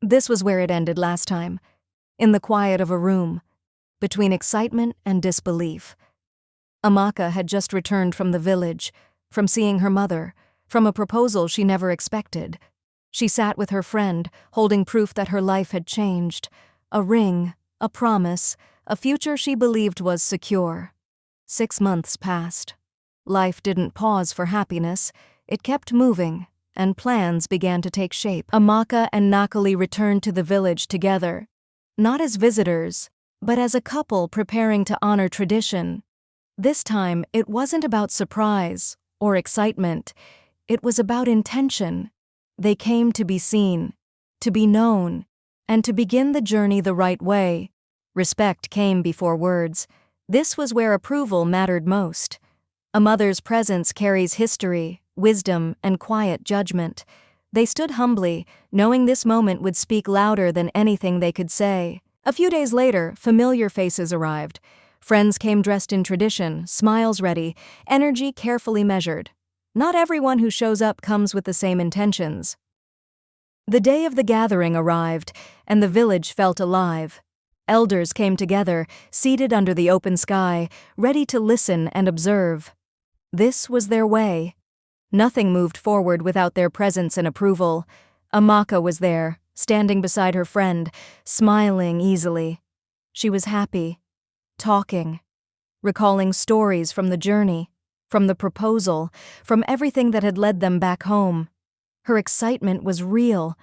This was where it ended last time, in the quiet of a room, between excitement and disbelief. Amaka had just returned from the village, from seeing her mother, from a proposal she never expected. She sat with her friend, holding proof that her life had changed. A ring, a promise, a future she believed was secure. 6 months passed. Life didn't pause for happiness. It kept moving, and plans began to take shape. Amaka and Nakali returned to the village together, not as visitors, but as a couple preparing to honor tradition. This time, it wasn't about surprise or excitement. It was about intention. They came to be seen, to be known, and to begin the journey the right way. Respect came before words. This was where approval mattered most. A mother's presence carries history, wisdom, and quiet judgment. They stood humbly, knowing this moment would speak louder than anything they could say. A few days later, familiar faces arrived. Friends came dressed in tradition, smiles ready, energy carefully measured. Not everyone who shows up comes with the same intentions. The day of the gathering arrived, and the village felt alive. Elders came together, seated under the open sky, ready to listen and observe. This was their way. Nothing moved forward without their presence and approval. Amaka was there, standing beside her friend, smiling easily. She was happy, talking, recalling stories from the journey, from the proposal, from everything that had led them back home. Her excitement was real.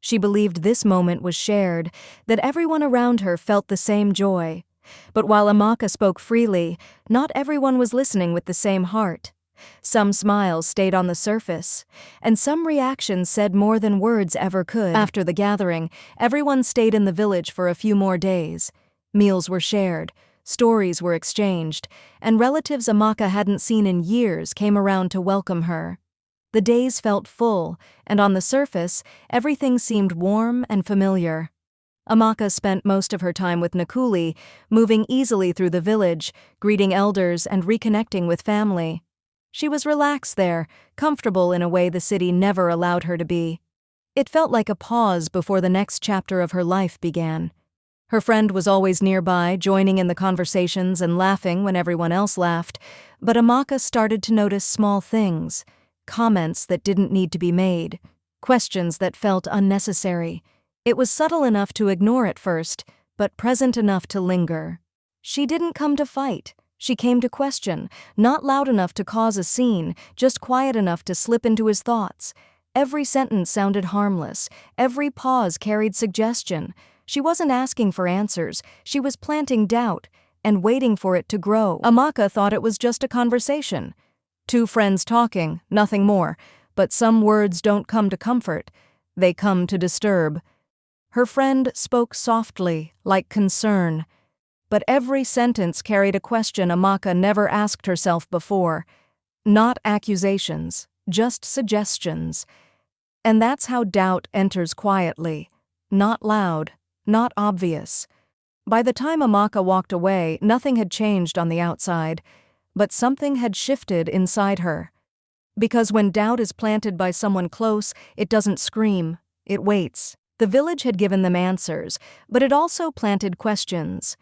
She believed this moment was shared, that everyone around her felt the same joy. But while Amaka spoke freely, not everyone was listening with the same heart. Some smiles stayed on the surface, and some reactions said more than words ever could. After the gathering, everyone stayed in the village for a few more days. Meals were shared, stories were exchanged, and relatives Amaka hadn't seen in years came around to welcome her. The days felt full, and on the surface, everything seemed warm and familiar. Amaka spent most of her time with Nakuli, moving easily through the village, greeting elders and reconnecting with family. She was relaxed there, comfortable in a way the city never allowed her to be. It felt like a pause before the next chapter of her life began. Her friend was always nearby, joining in the conversations and laughing when everyone else laughed, but Amaka started to notice small things, comments that didn't need to be made, questions that felt unnecessary. It was subtle enough to ignore at first, but present enough to linger. She didn't come to fight. She came to question, not loud enough to cause a scene, just quiet enough to slip into his thoughts. Every sentence sounded harmless. Every pause carried suggestion. She wasn't asking for answers. She was planting doubt and waiting for it to grow. Amaka thought it was just a conversation. Two friends talking, nothing more. But some words don't come to comfort. They come to disturb. Her friend spoke softly, like concern. But every sentence carried a question Amaka never asked herself before. Not accusations, just suggestions. And that's how doubt enters quietly. Not loud, not obvious. By the time Amaka walked away, nothing had changed on the outside, but something had shifted inside her. Because when doubt is planted by someone close, it doesn't scream, it waits. The village had given them answers, but it also planted questions.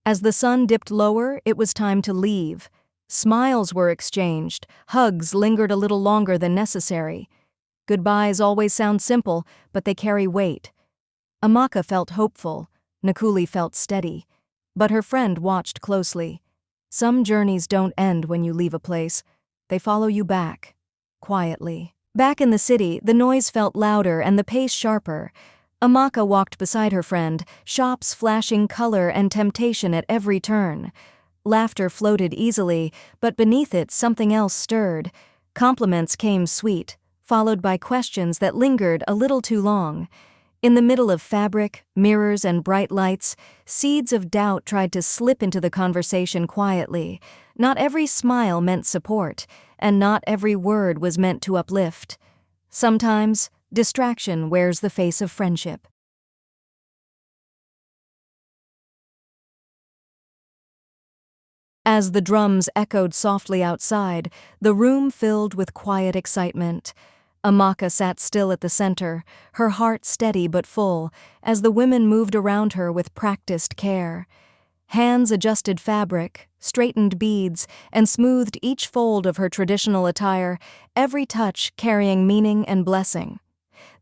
As the sun dipped lower, it was time to leave. Smiles were exchanged, hugs lingered a little longer than necessary. Goodbyes always sound simple, but they carry weight. Amaka felt hopeful, Nakuli felt steady, but her friend watched closely. Some journeys don't end when you leave a place. They follow you back, quietly. Back in the city, the noise felt louder and the pace sharper. Amaka walked beside her friend, shops flashing color and temptation at every turn. Laughter floated easily, but beneath it something else stirred. Compliments came sweet, followed by questions that lingered a little too long. In the middle of fabric, mirrors, and bright lights, seeds of doubt tried to slip into the conversation quietly. Not every smile meant support, and not every word was meant to uplift. Sometimes, distraction wears the face of friendship. As the drums echoed softly outside, the room filled with quiet excitement. Amaka sat still at the center, her heart steady but full, as the women moved around her with practiced care. Hands adjusted fabric, straightened beads, and smoothed each fold of her traditional attire, every touch carrying meaning and blessing.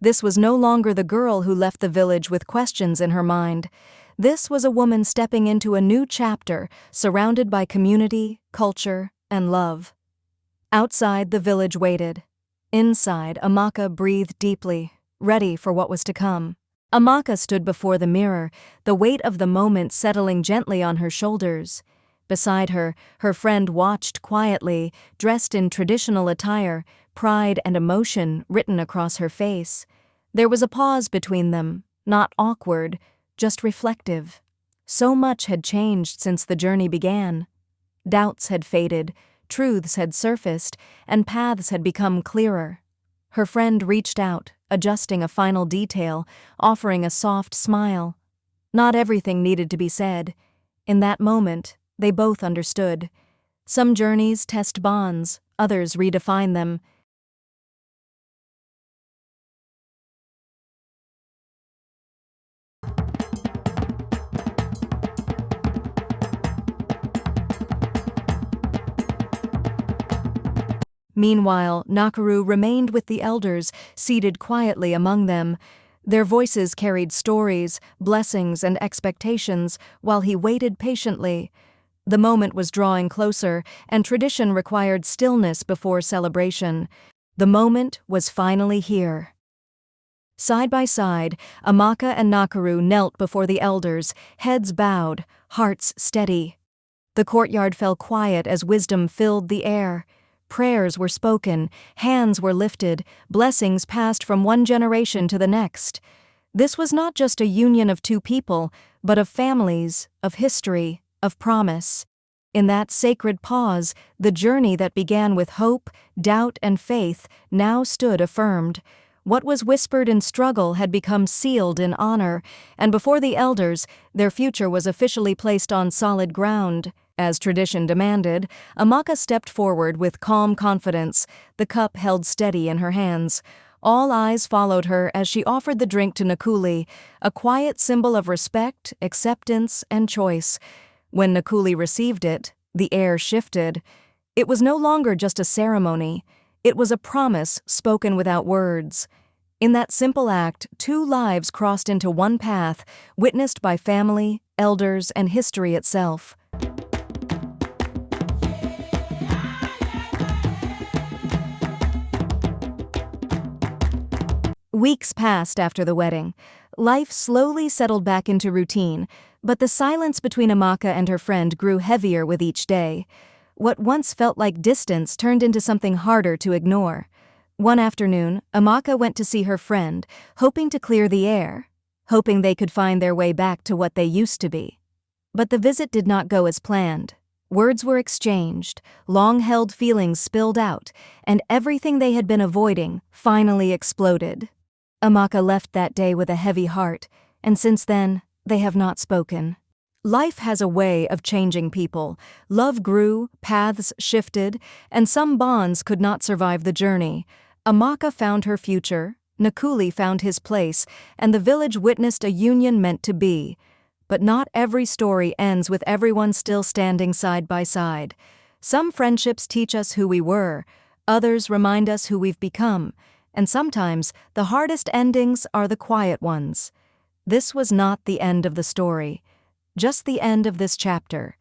This was no longer the girl who left the village with questions in her mind. This was a woman stepping into a new chapter, surrounded by community, culture, and love. Outside, the village waited. Inside, Amaka breathed deeply, ready for what was to come. Amaka stood before the mirror, the weight of the moment settling gently on her shoulders. Beside her, her friend watched quietly, dressed in traditional attire, pride and emotion written across her face. There was a pause between them, not awkward, just reflective. So much had changed since the journey began. Doubts had faded, truths had surfaced, and paths had become clearer. Her friend reached out, adjusting a final detail, offering a soft smile. Not everything needed to be said. In that moment, they both understood. Some journeys test bonds, others redefine them. Meanwhile, Nakaru remained with the elders, seated quietly among them. Their voices carried stories, blessings, and expectations, while he waited patiently. The moment was drawing closer, and tradition required stillness before celebration. The moment was finally here. Side by side, Amaka and Nakaru knelt before the elders, heads bowed, hearts steady. The courtyard fell quiet as wisdom filled the air. Prayers were spoken, hands were lifted, blessings passed from one generation to the next. This was not just a union of two people, but of families, of history, of promise. In that sacred pause, the journey that began with hope, doubt, and faith now stood affirmed. What was whispered in struggle had become sealed in honor, and before the elders, their future was officially placed on solid ground. As tradition demanded, Amaka stepped forward with calm confidence, the cup held steady in her hands. All eyes followed her as she offered the drink to Nakuli, a quiet symbol of respect, acceptance, and choice. When Nakuli received it, the air shifted. It was no longer just a ceremony. It was a promise spoken without words. In that simple act, two lives crossed into one path, witnessed by family, elders, and history itself. Weeks passed after the wedding. Life slowly settled back into routine, but the silence between Amaka and her friend grew heavier with each day. What once felt like distance turned into something harder to ignore. One afternoon, Amaka went to see her friend, hoping to clear the air, hoping they could find their way back to what they used to be. But the visit did not go as planned. Words were exchanged, long-held feelings spilled out, and everything they had been avoiding finally exploded. Amaka left that day with a heavy heart, and since then, they have not spoken. Life has a way of changing people. Love grew, paths shifted, and some bonds could not survive the journey. Amaka found her future, Nakuli found his place, and the village witnessed a union meant to be. But not every story ends with everyone still standing side by side. Some friendships teach us who we were, others remind us who we've become, and sometimes the hardest endings are the quiet ones. This was not the end of the story, just the end of this chapter.